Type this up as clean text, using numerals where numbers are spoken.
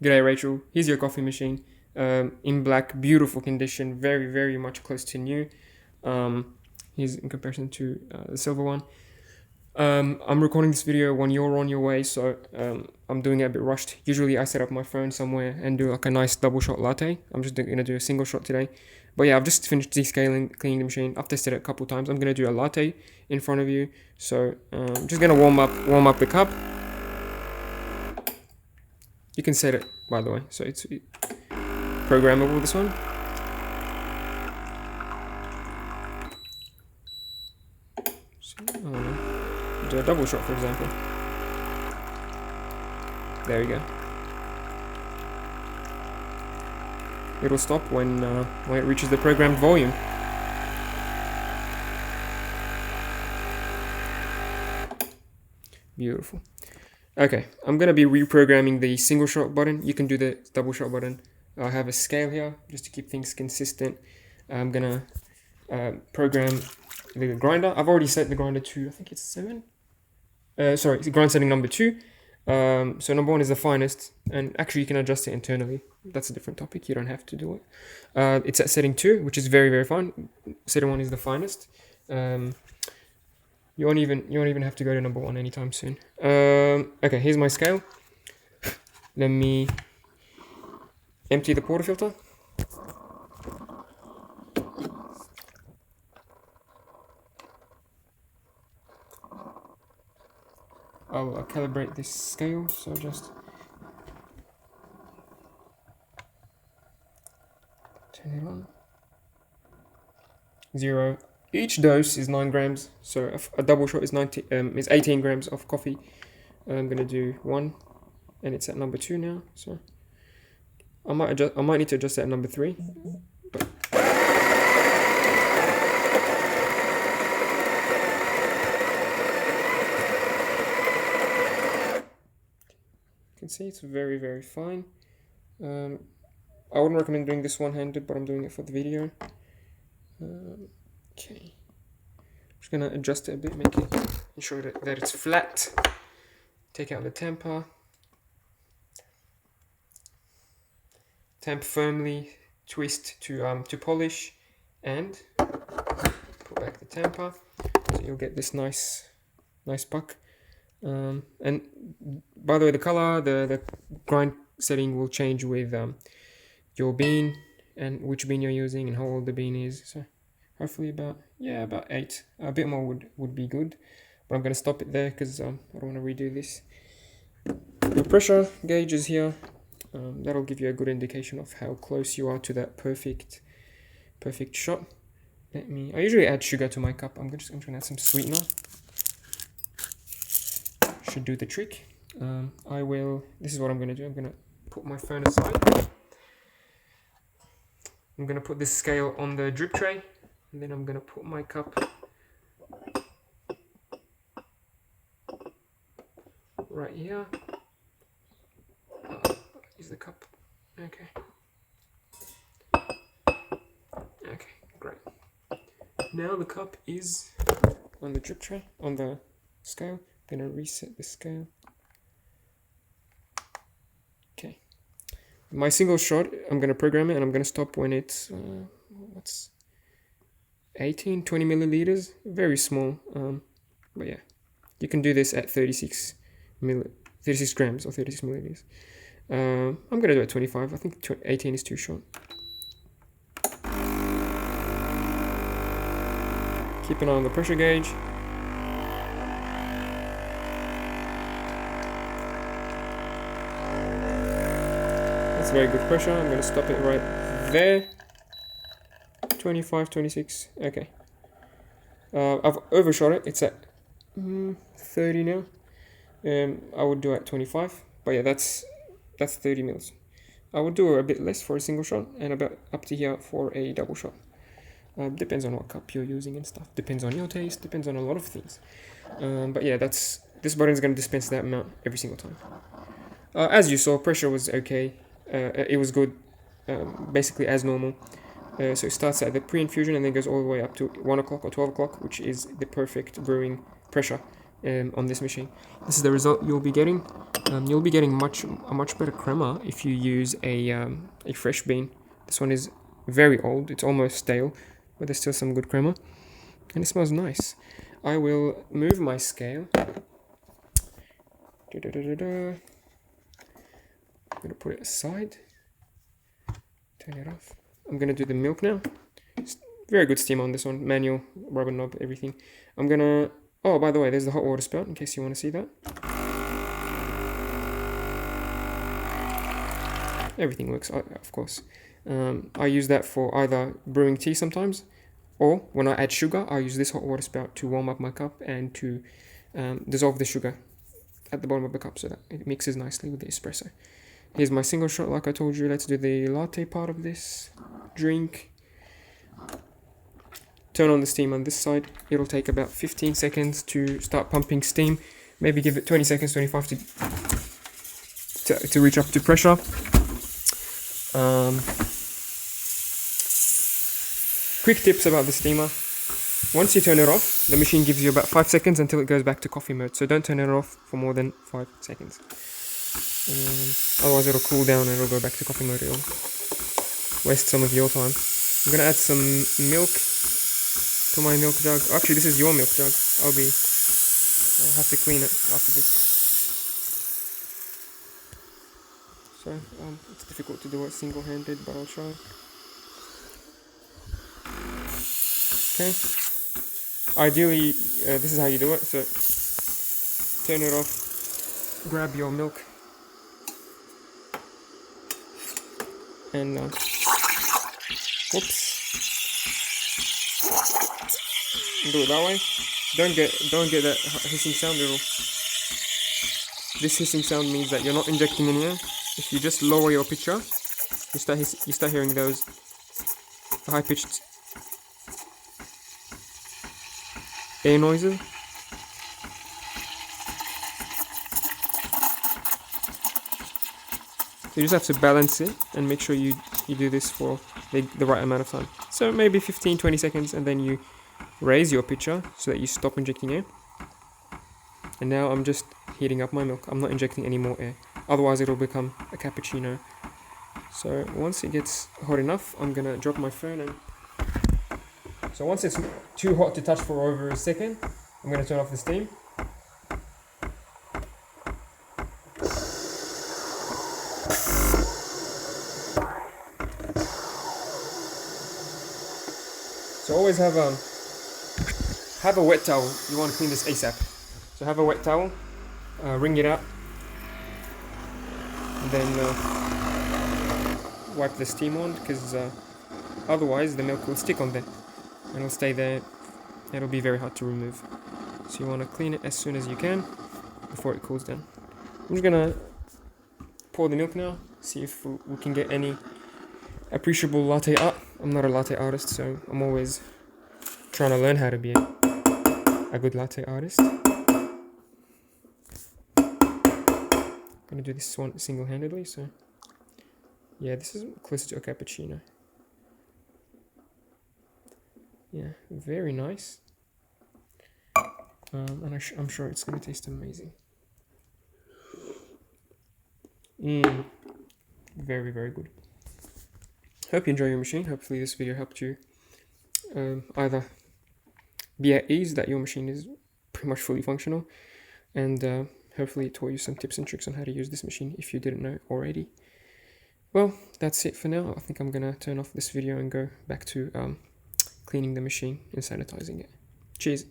G'day Rachel, here's your coffee machine, in black, beautiful condition, very, very much close to new. Here's in comparison to the silver one. I'm recording this video when you're on your way, so I'm doing it a bit rushed. Usually I set up my phone somewhere and do like a nice double shot latte. I'm just gonna do a single shot today. But yeah, I've just finished descaling, cleaning the machine. I've tested it a couple times. I'm gonna do a latte in front of you. So just gonna warm up the cup. You can set it, by the way, so it's programmable, this one. So, do a double shot, for example. There we go. It'll stop when it reaches the programmed volume. Beautiful. Okay, I'm gonna be reprogramming the single shot button. You can do the double shot button. I have a scale here just to keep things consistent. I'm gonna program the grinder. I've already set the grinder to, I think it's 7. Sorry, grind setting number 2. So number 1 is the finest, and actually you can adjust it internally. That's a different topic. You don't have to do it. It's at setting 2, which is very, very fine. Setting 1 is the finest. You won't even have to go to number 1 anytime soon. Okay, here's my scale. Let me empty the portafilter. I'll calibrate this scale, so just turn it on. 0. Each dose is 9 grams, so a double shot is 18 grams of coffee. I'm gonna do 1, and it's at number 2 now. So I might need to adjust that at number 3. But you can see it's very, very fine. I wouldn't recommend doing this one-handed, but I'm doing it for the video. Okay, I'm just gonna adjust it a bit, ensure that it's flat. Take out the tamper. Tamp firmly, twist to polish, and put back the tamper. So you'll get this nice puck. And by the way, the color, the grind setting will change with your bean and which bean you're using and how old the bean is. So hopefully about 8. A bit more would be good, but I'm going to stop it there because I don't want to redo this. The pressure gauge is here. That'll give you a good indication of how close you are to that perfect shot. I usually add sugar to my cup. I'm just going to add some sweetener. Should do the trick. This is what I'm going to do. I'm going to put my phone aside. I'm going to put this scale on the drip tray, and then I'm going to put my cup right here. Use the cup. Okay, great. Now the cup is on the drip tray, on the scale. I'm going to reset the scale. Okay. My single shot, I'm going to program it, and I'm going to stop when it's 20 milliliters. Very small. But yeah, you can do this at 36 grams or 36 milliliters. I'm going to do it at 25. I think 18 is too short. Keep an eye on the pressure gauge. That's very good pressure. I'm going to stop it right there. 25, 26. Okay. I've overshot it. It's at 30 now. I would do at 25. But yeah, that's 30 mils. I would do a bit less for a single shot and about up to here for a double shot. Depends on what cup you're using and stuff. Depends on your taste. Depends on a lot of things. But yeah, this button is going to dispense that amount every single time. As you saw, pressure was okay. It was good, basically as normal. So it starts at the pre-infusion and then goes all the way up to 1 o'clock or 12 o'clock, which is the perfect brewing pressure on this machine. This is the result you'll be getting. You'll be getting a much better crema if you use a fresh bean. This one is very old, it's almost stale, but there's still some good crema, and it smells nice. I will move my scale. I'm gonna put it aside, turn it off. I'm gonna do the milk now. It's very good steam on this one, manual, rubber knob, everything. I'm gonna, oh, by the way, there's the hot water spout in case you want to see that. Everything works, of course. I use that for either brewing tea sometimes, or when I add sugar, I use this hot water spout to warm up my cup and to dissolve the sugar at the bottom of the cup so that it mixes nicely with the espresso. Here's my single shot, like I told you. Let's do the latte part of this drink. Turn on the steam on this side. It'll take about 15 seconds to start pumping steam. Maybe give it 20 seconds, 25 to reach up to pressure. Quick tips about the steamer. Once you turn it off, the machine gives you about 5 seconds until it goes back to coffee mode. So don't turn it off for more than 5 seconds. Otherwise it'll cool down and it'll go back to coffee mode. It'll waste some of your time. I'm gonna add some milk to my milk jug. Actually, this is your milk jug. I'll have to clean it after this. So it's difficult to do it single-handed, but I'll try. Okay. Ideally, this is how you do it. So turn it off, grab your milk, and whoops, do it that way. Don't get that hissing sound. This hissing sound means that you're not injecting any air. If you just lower your pitcher, you start hearing those high-pitched air noises. You just have to balance it and make sure you do this for the right amount of time. So maybe 15-20 seconds, and then you raise your pitcher so that you stop injecting air. And now I'm just heating up my milk. I'm not injecting any more air. Otherwise it'll become a cappuccino. So once it gets hot enough, I'm gonna drop my phone and... So once it's too hot to touch for over a second, I'm gonna turn off the steam. So always have a wet towel. You want to clean this ASAP. So have a wet towel, wring it out, and then wipe the steam on, because otherwise the milk will stick on there and it'll stay there. It'll be very hard to remove. So you want to clean it as soon as you can before it cools down. I'm just gonna pour the milk now, see if we can get any appreciable latte art. I'm not a latte artist, so I'm always trying to learn how to be a good latte artist. I'm gonna do this one single-handedly, so yeah, this is closer to a cappuccino. Yeah, very nice. And I'm sure it's gonna taste amazing. Very, very good. Hope you enjoy your machine. Hopefully this video helped you either be at ease that your machine is pretty much fully functional, and hopefully it taught you some tips and tricks on how to use this machine if you didn't know already. Well, that's it for now. I think I'm gonna turn off this video and go back to cleaning the machine and sanitizing it. Cheers.